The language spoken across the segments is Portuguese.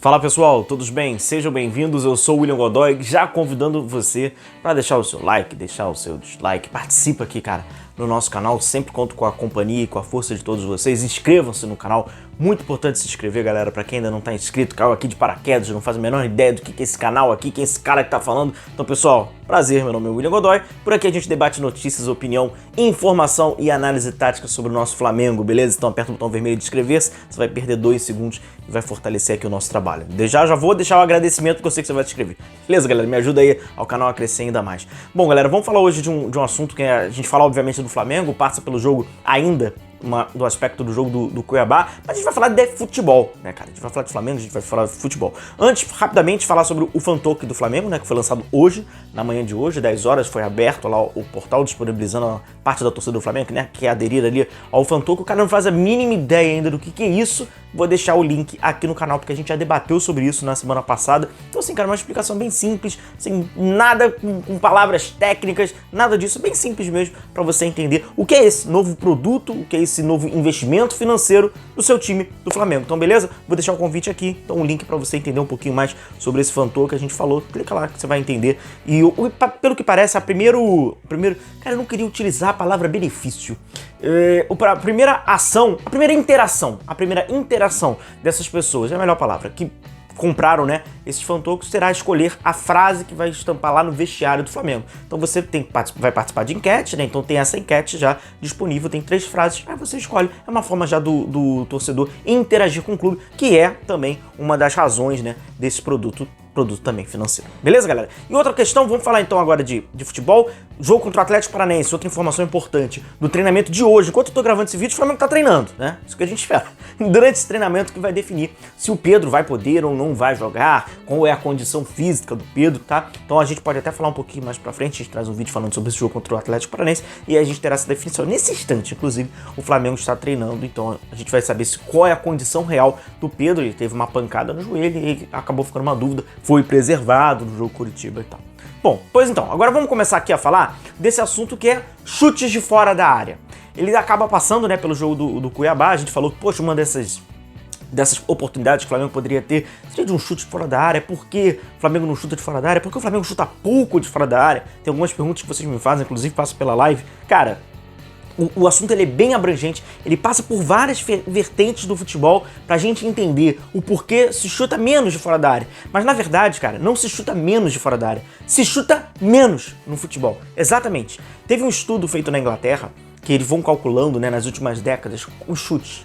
Fala pessoal, todos bem? Sejam bem-vindos, eu sou o William Godoy, já convidando você para deixar o seu like, deixar o seu dislike, participa aqui, cara, no nosso canal, sempre conto com a companhia e com a força de todos vocês, inscrevam-se no canal, muito importante se inscrever, galera, para quem ainda não tá inscrito, caiu aqui de paraquedas, não faz a menor ideia do que é esse canal aqui, quem é esse cara que tá falando. Então pessoal, prazer, meu nome é William Godoy, por aqui a gente debate notícias, opinião, informação e análise tática sobre o nosso Flamengo, beleza? Então aperta o botão vermelho de inscrever-se, você vai perder 2 segundos e vai fortalecer aqui o nosso trabalho. Já vou deixar o agradecimento porque eu sei que você vai se inscrever. Beleza, galera? Me ajuda aí ao canal a crescer ainda mais. Bom, galera, vamos falar hoje de um assunto que a gente fala, obviamente, do Flamengo, passa pelo jogo ainda, do aspecto do jogo do Cuiabá, mas a gente vai falar de futebol, né, cara? A gente vai falar de Flamengo, a gente vai falar de futebol. Antes, rapidamente, falar sobre o Fantoque do Flamengo, né, que foi lançado hoje, na manhã de hoje, 10 horas, foi aberto lá o portal disponibilizando a parte da torcida do Flamengo, né, que quer aderir ali ao Fantoque. O cara não faz a mínima ideia ainda do que é isso. Vou deixar o link aqui no canal, porque a gente já debateu sobre isso na semana passada. Então, assim, cara, uma explicação bem simples, sem nada com palavras técnicas, nada disso, bem simples mesmo, para você entender o que é esse novo produto, o que é esse novo investimento financeiro do seu time do Flamengo. Então, beleza? Vou deixar o convite aqui, então um link para você entender um pouquinho mais sobre esse Fantoque que a gente falou. Clica lá que você vai entender. E pelo que parece, cara, eu não queria utilizar a palavra benefício. A primeira ação, a primeira interação dessas pessoas, é a melhor palavra, que compraram, né, esses Fantocos, será escolher a frase que vai estampar lá no vestiário do Flamengo. Então você vai participar de enquete, né? Então tem essa enquete já disponível, tem 3 frases, aí você escolhe. É uma forma já do torcedor interagir com o clube, que é também uma das razões, né, desse produto também financeiro. Beleza, galera? E outra questão, vamos falar então agora de futebol. Jogo contra o Atlético Paranaense, outra informação importante. Do treinamento de hoje, enquanto eu tô gravando esse vídeo, o Flamengo tá treinando, né? Isso que a gente espera. Durante esse treinamento que vai definir se o Pedro vai poder ou não vai jogar, qual é a condição física do Pedro, tá? Então a gente pode até falar um pouquinho mais pra frente, a gente traz um vídeo falando sobre esse jogo contra o Atlético Paranaense e a gente terá essa definição. Nesse instante, inclusive, o Flamengo está treinando, então a gente vai saber qual é a condição real do Pedro. Ele teve uma pancada no joelho e acabou ficando uma dúvida, foi preservado no jogo Curitiba e tal. Bom, pois então, agora vamos começar aqui a falar desse assunto que é chutes de fora da área. Ele acaba passando, né, pelo jogo do Cuiabá. A gente falou que, poxa, uma dessas oportunidades que o Flamengo poderia ter seria de um chute de fora da área. Por que o Flamengo não chuta de fora da área? Por que o Flamengo chuta pouco de fora da área? Tem algumas perguntas que vocês me fazem, inclusive passo pela live. Cara, o assunto ele é bem abrangente, ele passa por várias vertentes do futebol pra gente entender o porquê se chuta menos de fora da área. Mas na verdade, cara, não se chuta menos de fora da área, se chuta menos no futebol. Exatamente. Teve um estudo feito na Inglaterra, que eles vão calculando, né, nas últimas décadas, os chutes.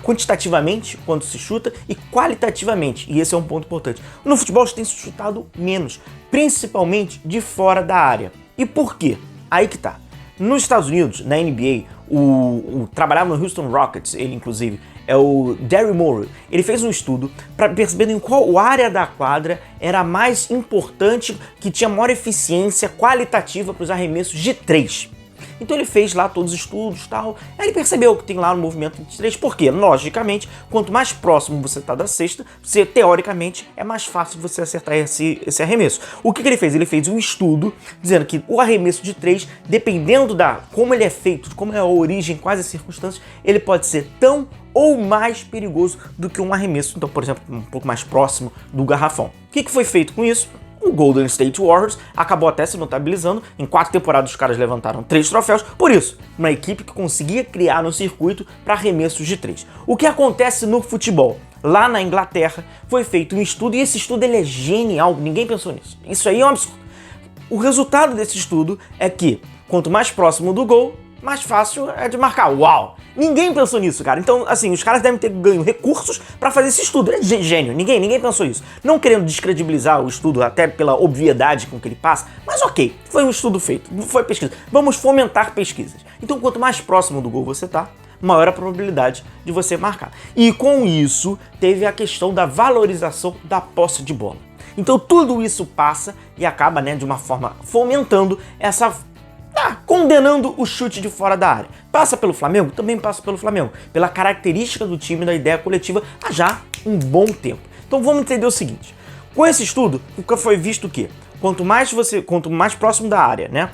Quantitativamente, quando se chuta, e qualitativamente, e esse é um ponto importante. No futebol tem se chutado menos, principalmente de fora da área. E por quê? Aí que tá. Nos Estados Unidos, na NBA, trabalhava no Houston Rockets, ele inclusive, é o Daryl Morey. Ele fez um estudo para perceber em qual área da quadra era a mais importante, que tinha maior eficiência qualitativa para os arremessos de 3. Então ele fez lá todos os estudos e tal, aí ele percebeu que tem lá no movimento de 3, porque, logicamente, quanto mais próximo você está da cesta, teoricamente, é mais fácil você acertar esse arremesso. O que ele fez? Ele fez um estudo dizendo que o arremesso de 3, dependendo como ele é feito, de como é a origem, quais as circunstâncias, ele pode ser tão ou mais perigoso do que um arremesso, então, por exemplo, um pouco mais próximo do garrafão. O que foi feito com isso? O Golden State Warriors acabou até se notabilizando. Em 4 temporadas os caras levantaram 3 troféus. Por isso, uma equipe que conseguia criar um circuito para arremessos de 3. O que acontece no futebol? Lá na Inglaterra foi feito um estudo e esse estudo ele é genial. Ninguém pensou nisso. Isso aí é um absurdo. O resultado desse estudo é que quanto mais próximo do gol, mais fácil é de marcar. Uau! Ninguém pensou nisso, cara. Então, assim, os caras devem ter ganho recursos pra fazer esse estudo. É gênio. Ninguém pensou isso. Não querendo descredibilizar o estudo, até pela obviedade com que ele passa, mas ok, foi um estudo feito, foi pesquisa. Vamos fomentar pesquisas. Então, quanto mais próximo do gol você tá, maior a probabilidade de você marcar. E com isso, teve a questão da valorização da posse de bola. Então, tudo isso passa e acaba, né, de uma forma fomentando condenando o chute de fora da área. Passa pelo Flamengo? Também passa pelo Flamengo. Pela característica do time, da ideia coletiva, há já um bom tempo. Então vamos entender o seguinte. Com esse estudo, foi visto o quê? Quanto mais próximo da área, né?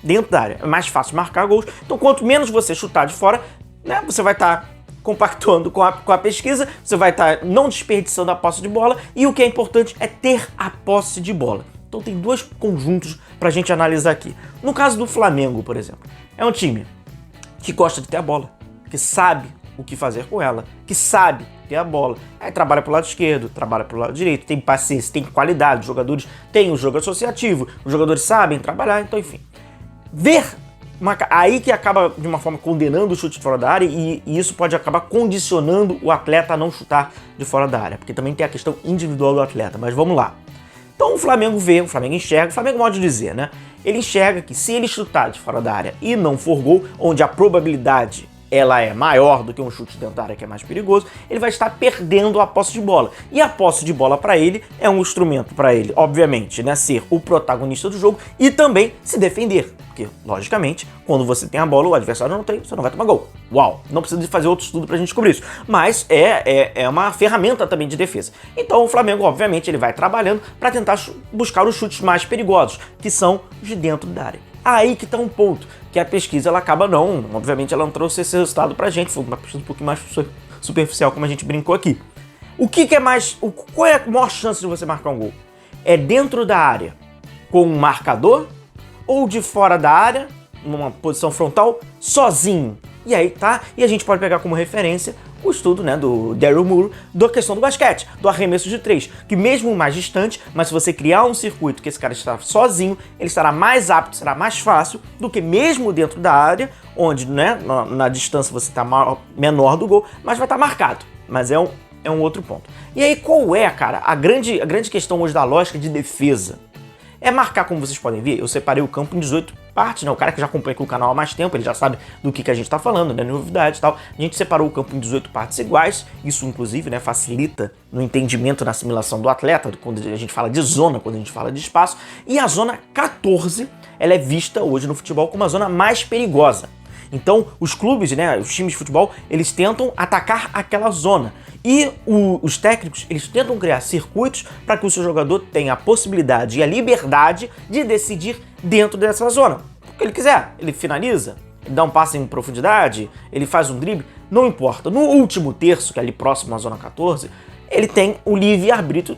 Dentro da área, é mais fácil marcar gols. Então quanto menos você chutar de fora, né? Você vai estar compactuando com a pesquisa, você vai estar não desperdiçando a posse de bola e o que é importante é ter a posse de bola. Então tem dois conjuntos pra gente analisar aqui. No caso do Flamengo, por exemplo, é um time que gosta de ter a bola, que sabe o que fazer com ela, que sabe ter a bola. Aí trabalha pro lado esquerdo, trabalha pro lado direito, tem paciência, tem qualidade, os jogadores têm o jogo associativo, os jogadores sabem trabalhar, então enfim. Aí que acaba de uma forma condenando o chute de fora da área e isso pode acabar condicionando o atleta a não chutar de fora da área, porque também tem a questão individual do atleta, mas vamos lá. Então o Flamengo enxerga, o Flamengo modo de dizer, né? Ele enxerga que se ele chutar de fora da área e não for gol, onde a probabilidade ela é maior do que um chute dentro da área que é mais perigoso, ele vai estar perdendo a posse de bola. E a posse de bola para ele é um instrumento para ele, obviamente, né, ser o protagonista do jogo e também se defender. Porque, logicamente, quando você tem a bola, o adversário não tem, você não vai tomar gol. Uau! Não precisa de fazer outro estudo pra gente descobrir isso. Mas é uma ferramenta também de defesa. Então o Flamengo, obviamente, ele vai trabalhando para tentar buscar os chutes mais perigosos, que são os de dentro da área. Aí que tá um ponto, que a pesquisa ela acaba obviamente ela não trouxe esse resultado pra gente, foi uma pesquisa um pouquinho mais superficial, como a gente brincou aqui. Qual é a maior chance de você marcar um gol? É dentro da área, com um marcador, ou de fora da área, numa posição frontal, sozinho? E aí tá, e a gente pode pegar como referência o estudo, né, do Daryl Moore, da questão do basquete, do arremesso de 3, que mesmo mais distante, mas se você criar um circuito que esse cara está sozinho, ele estará mais apto, será mais fácil do que mesmo dentro da área, onde, né, na distância você está menor do gol, mas vai estar marcado. Mas é um outro ponto. E aí qual é, cara, a grande questão hoje da lógica de defesa? É marcar, como vocês podem ver, eu separei o campo em 18 partes, né? O cara que já acompanha aqui o canal há mais tempo, ele já sabe do que a gente tá falando, né? Novidade e tal. A gente separou o campo em 18 partes iguais, isso inclusive, né, facilita no entendimento, na assimilação do atleta, quando a gente fala de zona, quando a gente fala de espaço. E a zona 14, ela é vista hoje no futebol como a zona mais perigosa. Então, os clubes, né, os times de futebol, eles tentam atacar aquela zona. E os técnicos, eles tentam criar circuitos para que o seu jogador tenha a possibilidade e a liberdade de decidir dentro dessa zona. O que ele quiser, ele finaliza, ele dá um passe em profundidade, ele faz um drible, não importa. No último terço, que é ali próximo à zona 14, ele tem o livre-arbítrio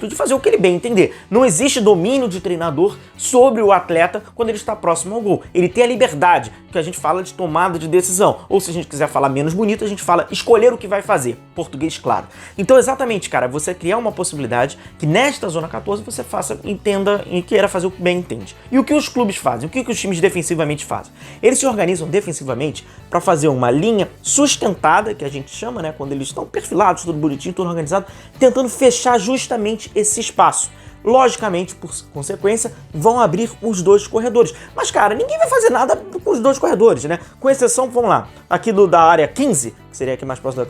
de fazer o que ele bem entender. Não existe domínio de treinador sobre o atleta quando ele está próximo ao gol. Ele tem a liberdade, que a gente fala de tomada de decisão. Ou se a gente quiser falar menos bonito, a gente fala escolher o que vai fazer. Português claro. Então, exatamente, cara, você criar uma possibilidade que nesta zona 14 você faça, entenda e queira fazer o que bem entende. E o que os clubes fazem? O que os times defensivamente fazem? Eles se organizam defensivamente para fazer uma linha sustentada, que a gente chama, né, quando eles estão perfilados, tudo bonitinho, tudo organizado, tentando fechar justamente esse espaço. Logicamente, por consequência, vão abrir os dois corredores. Mas, cara, ninguém vai fazer nada com os dois corredores, né? Com exceção, vamos lá, aqui da área 15, que seria aqui mais próximo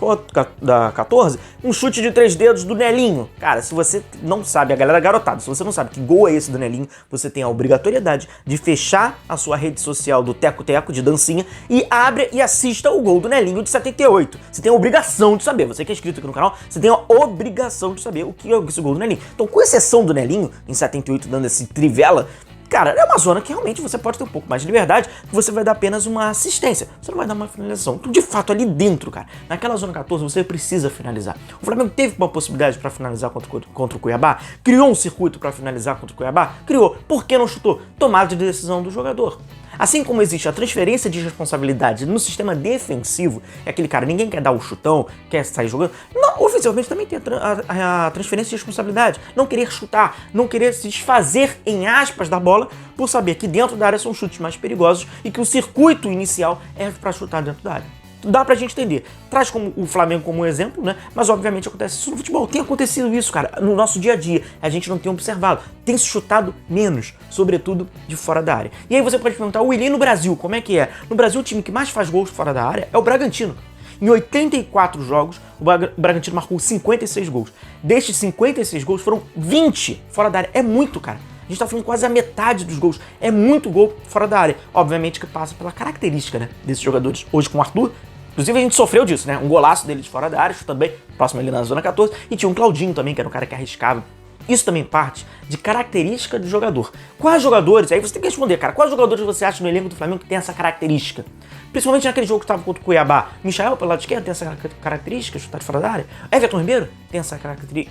da 14, um chute de 3 dedos do Nelinho. Cara, se você não sabe, a galera garotada, se você não sabe que gol é esse do Nelinho, você tem a obrigatoriedade de fechar a sua rede social do Teco-Teco, de dancinha, e abre e assista o gol do Nelinho de 78. Você tem a obrigação de saber. Você que é inscrito aqui no canal, você tem a obrigação de saber o que é esse gol do Nelinho. Então, com exceção do Nelinho, em 78, dando esse trivela, cara, é uma zona que realmente você pode ter um pouco mais de liberdade, que você vai dar apenas uma assistência, você não vai dar uma finalização. Então, de fato, ali dentro, cara, naquela zona 14, você precisa finalizar. O Flamengo teve uma possibilidade para finalizar contra o Cuiabá, criou um circuito para finalizar contra o Cuiabá, criou. Por que não chutou? Tomada de decisão do jogador. Assim como existe a transferência de responsabilidade no sistema defensivo, é aquele cara, ninguém quer dar o chutão, quer sair jogando. Não, oficialmente também tem a transferência de responsabilidade. Não querer chutar, não querer se desfazer, em aspas, da bola, por saber que dentro da área são chutes mais perigosos e que o circuito inicial é para chutar dentro da área. Dá pra gente entender. Traz como o Flamengo como um exemplo, né? Mas obviamente acontece isso no futebol. Tem acontecido isso, cara, no nosso dia a dia. A gente não tem observado. Tem se chutado menos, sobretudo de fora da área. E aí você pode perguntar, William, no Brasil, como é que é? No Brasil, o time que mais faz gols fora da área é o Bragantino. Em 84 jogos, o Bragantino marcou 56 gols. Destes 56 gols, foram 20 fora da área. É muito, cara. A gente tá falando quase a metade dos gols. É muito gol fora da área. Obviamente que passa pela característica, né, desses jogadores. Hoje com o Arthur, inclusive a gente sofreu disso, né? Um golaço dele de fora da área, também próximo ali na zona 14. E tinha um Claudinho também, que era um cara que arriscava. Isso também parte de característica do jogador. Quais jogadores, aí você tem que responder, cara, quais jogadores você acha no elenco do Flamengo que tem essa característica? Principalmente naquele jogo que estava contra o Cuiabá. Michael, pelo lado esquerdo, tem essa característica, chutar de fora da área. Everton Ribeiro tem essa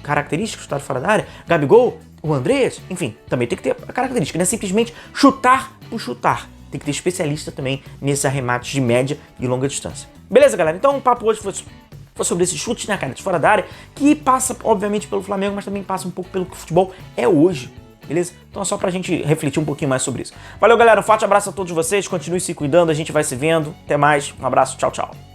característica, chutar de fora da área. Gabigol, o Andrés, enfim, também tem que ter a característica. Não é simplesmente chutar por chutar. Tem que ter especialista também nesses arremates de média e longa distância. Beleza, galera? Então o papo hoje foi sobre esses chutes na cara de fora da área, que passa, obviamente, pelo Flamengo, mas também passa um pouco pelo que o futebol é hoje. Beleza? Então é só pra gente refletir um pouquinho mais sobre isso. Valeu, galera. Um forte abraço a todos vocês. Continue se cuidando. A gente vai se vendo. Até mais. Um abraço. Tchau, tchau.